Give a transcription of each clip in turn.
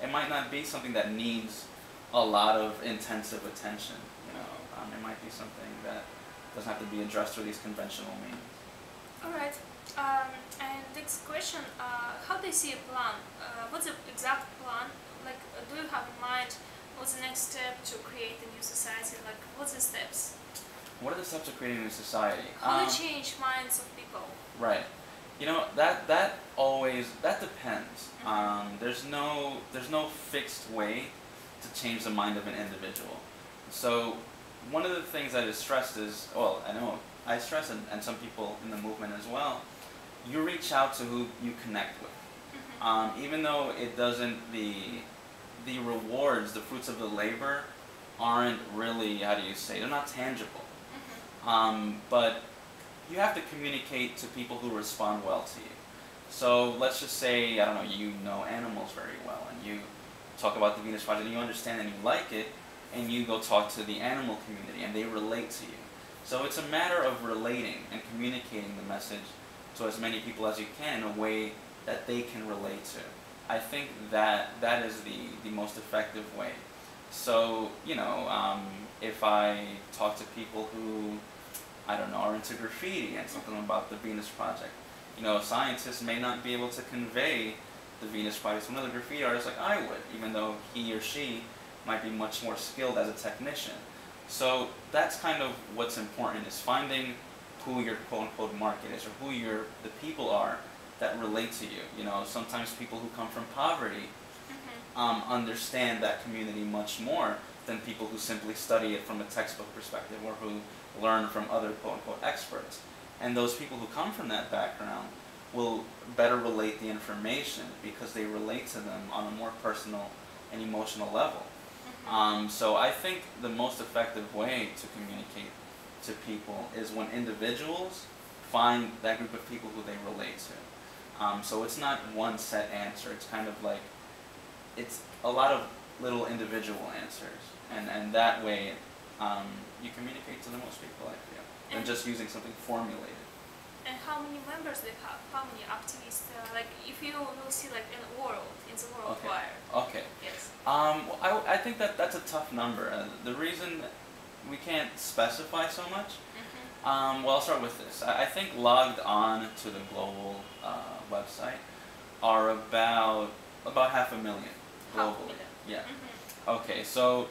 it might not be something that needs a lot of intensive attention. You know, it might be something that doesn't have to be addressed through these conventional means. All right. And next question: how do you see a plan? What's the exact plan? Like, do you have in mind what's the next step to create a new society? Like, what's the steps? What are the steps of creating a new society? How do you change minds of people? Right. You know, that always, that depends. There's no fixed way to change the mind of an individual. So one of the things that is stressed is, well, I know I stress, and some people in the movement as well, you reach out to who you connect with. Even though it doesn't, the rewards, the fruits of the labor aren't really, how do you say, they're not tangible. But you have to communicate to people who respond well to you. So let's just say, I don't know, you know animals very well, and you talk about the Venus Project, and you understand and you like it, and you go talk to the animal community, and they relate to you. So it's a matter of relating and communicating the message to as many people as you can in a way that they can relate to. I think that is the most effective way. So, you know, if I talk to people who, I don't know, are into graffiti and something about the Venus Project, you know, scientists may not be able to convey the Venus Project to another graffiti artist like I would, even though he or she might be much more skilled as a technician. So that's kind of what's important, is finding who your quote-unquote market is, or who the people are that relate to you. You know, sometimes people who come from poverty understand that community much more than people who simply study it from a textbook perspective, or who learn from other quote-unquote experts. And those people who come from that background will better relate the information because they relate to them on a more personal and emotional level. So I think the most effective way to communicate to people is when individuals find that group of people who they relate to. So it's not one set answer. It's kind of like, it's a lot of little individual answers. And that way you communicate to the most people, I feel, than just using something formulated. And how many members they have? How many activists? Like, if you will see, like, in the world Okay. wide. Okay. Yes. Well, I think that's a tough number. The reason we can't specify so much. Well, I'll start with this. I think logged on to the global website are about 500,000 globally. Yeah. Okay. So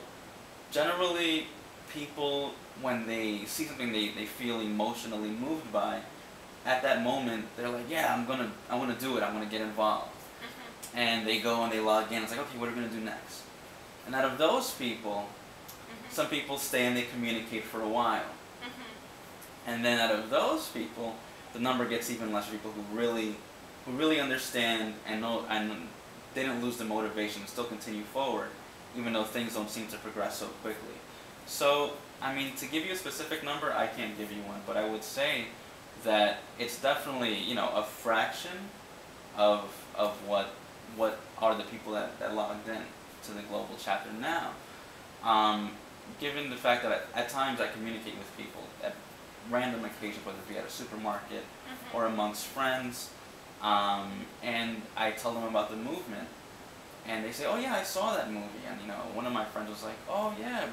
generally, people, when they see something they feel emotionally moved by, at that moment they're like, yeah, I want to do it. I want to get involved. And they go and they log in. It's like, okay, what are we going to do next? And out of those people, some people stay and they communicate for a while. And then out of those people, the number gets even less, people who really understand and know, and they didn't lose the motivation to still continue forward, even though things don't seem to progress so quickly. So, I mean, to give you a specific number, I can't give you one, but I would say that it's definitely, you know, a fraction of what are the people that logged in to the global chapter now. Given the fact that at times I communicate with people at random occasions, whether it be at a supermarket or amongst friends, and I tell them about the movement, and they say, oh yeah, I saw that movie. And you know, one of my friends was like, oh yeah,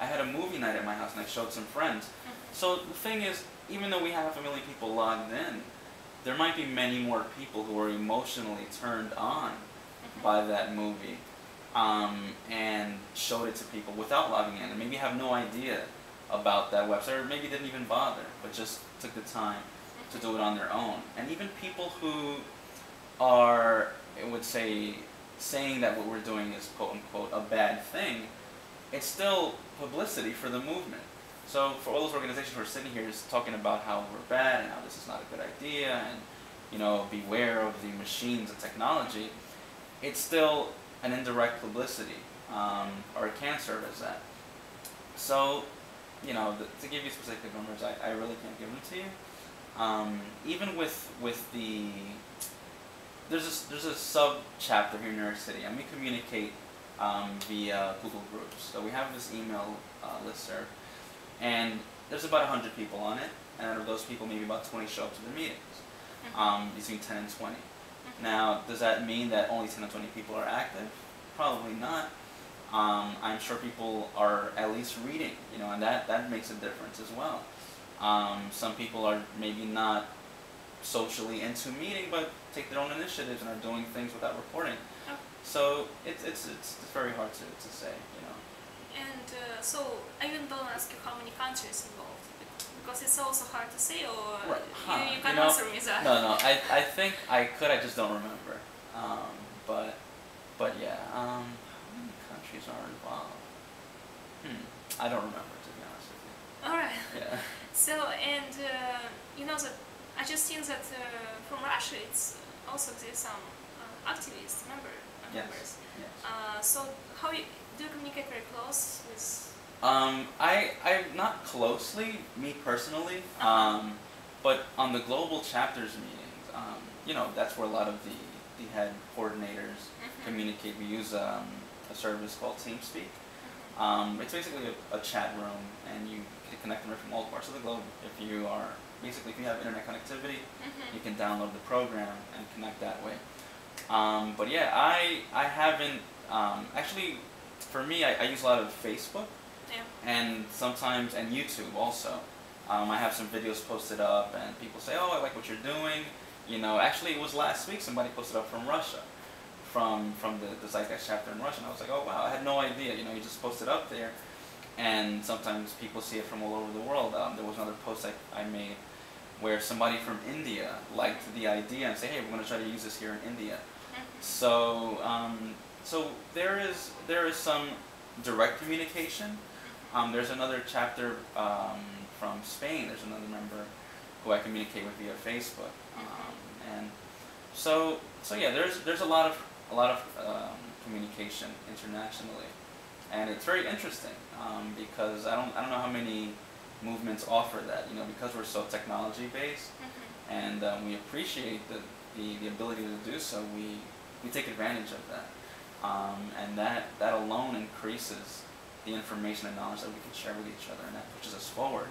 I had a movie night at my house and I showed some friends. So the thing is, even though we have 500,000 people logged in, there might be many more people who are emotionally turned on by that movie, and showed it to people without logging in, and maybe have no idea about that website, or maybe didn't even bother, but just took the time to do it on their own. And even people who are, I would say, saying that what we're doing is quote-unquote a bad thing, it's still publicity for the movement. So for all those organizations who are sitting here just talking about how we're bad and how this is not a good idea, and you know, beware of the machines and technology, it's still an indirect publicity, or it can serve as that. So, you know, to give you specific numbers, I really can't give them to you. Even with the, there's a sub chapter here in New York City, and we communicate via Google Groups. So we have this email listserv, and there's about 100 people on it, and out of those people, maybe about 20 show up to the meetings, between 10 and 20. Now, does that mean that only 10 or 20 people are active? Probably not. I'm sure people are at least reading, and that makes a difference as well. Some people are maybe not socially into meeting, but take their own initiatives and are doing things without reporting. Oh. So it's very hard to say. And so I even don't ask you how many countries involved, because it's also hard to say, or Right. you can answer me that. No. I think I could. I just don't remember. But yeah. How many countries are involved? I don't remember, to be honest with you. All right. Yeah. So and that I just seen that from Russia it's also exists some activists members. Yes. So how do you communicate very close with? I'm not closely, me personally, but on the global chapters meetings, that's where a lot of the head coordinators communicate. We use a service called TeamSpeak. It's basically a chat room, and you can connect them from all parts of the globe. If you have internet connectivity, you can download the program and connect that way. But yeah, I haven't, actually, for me, I use a lot of Facebook. Yeah. And sometimes, and YouTube also. I have some videos posted up, and people say, "Oh, I like what you're doing." Actually, it was last week somebody posted up from Russia, from the Zeitgeist chapter in Russia, and I was like, "Oh wow, I had no idea." You just posted up there, and sometimes people see it from all over the world. There was another post I made where somebody from India liked the idea and say, "Hey, we're going to try to use this here in India." So there is some direct communication. There's another chapter from Spain. There's another member who I communicate with via Facebook, and so yeah. There's a lot of communication internationally, and it's very interesting because I don't know how many movements offer that. Because we're so technology based, and we appreciate the ability to do so. We take advantage of that, and that alone increases the information and knowledge that we can share with each other, and that pushes us forward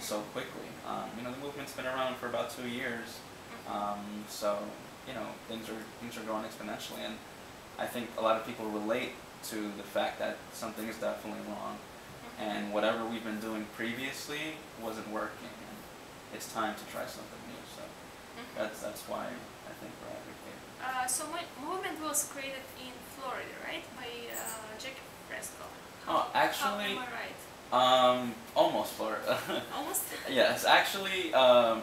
so quickly. The movement's been around for about 2 years, so things are growing exponentially, and I think a lot of people relate to the fact that something is definitely wrong, and whatever we've been doing previously wasn't working, and it's time to try something new. So that's why I think we're advocating. So my movement was created in Florida, right, by Jack Fresco. Oh, actually, am I right? Almost Florida. Almost? Yes, actually, I'm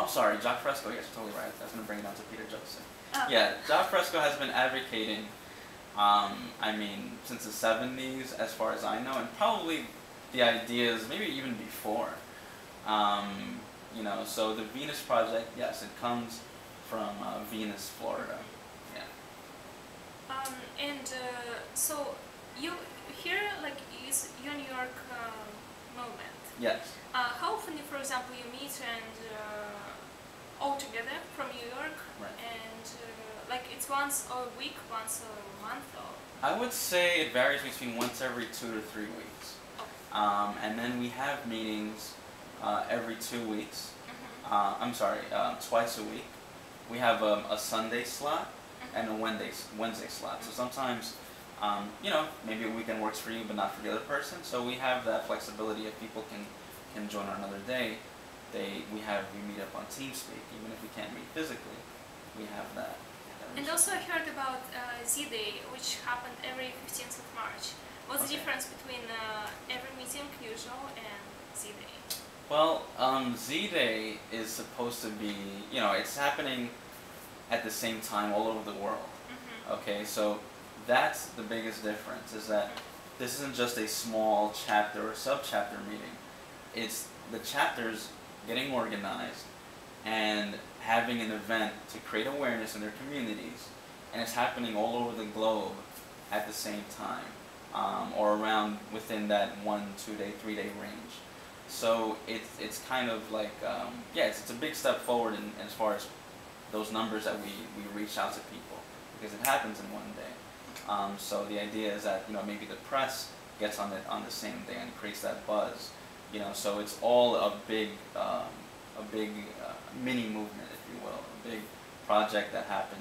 sorry, Jock Fresco, yes, you're totally right. I was going to bring it down to Peter Joseph. Oh. Yeah, Jock Fresco has been advocating, since the 70s, as far as I know, and probably the ideas, maybe even before. So the Venus Project, yes, it comes from Venus, Florida. Yeah. So you here, like, is your New York movement? Yes. How often, for example, you meet and all together from New York, Right. and like it's once a week, once a month, or? I would say it varies between once every 2 to 3 weeks. And then we have meetings every 2 weeks. Twice a week. We have a Sunday slot and a Wednesday slot. So sometimes, maybe a weekend works for you, but not for the other person. So we have that flexibility. If people can join on another day, we meet up on TeamSpeak. Even if we can't meet physically, we have that. And also I heard about Z-Day, which happened every 15th of March. What's the difference between every meeting usual and Z-Day? Well, Z-Day is supposed to be, it's happening at the same time all over the world. Okay, so that's the biggest difference, is that this isn't just a small chapter or sub-chapter meeting. It's the chapters getting organized and having an event to create awareness in their communities, and it's happening all over the globe at the same time, or around within that 1, 2 day, 3 day range. So it's kind of like, it's a big step forward as far as those numbers that we reach out to people, because it happens in 1 day. So the idea is that maybe the press gets on the same day and creates that buzz. So it's all a big mini movement, if you will, a big project that happens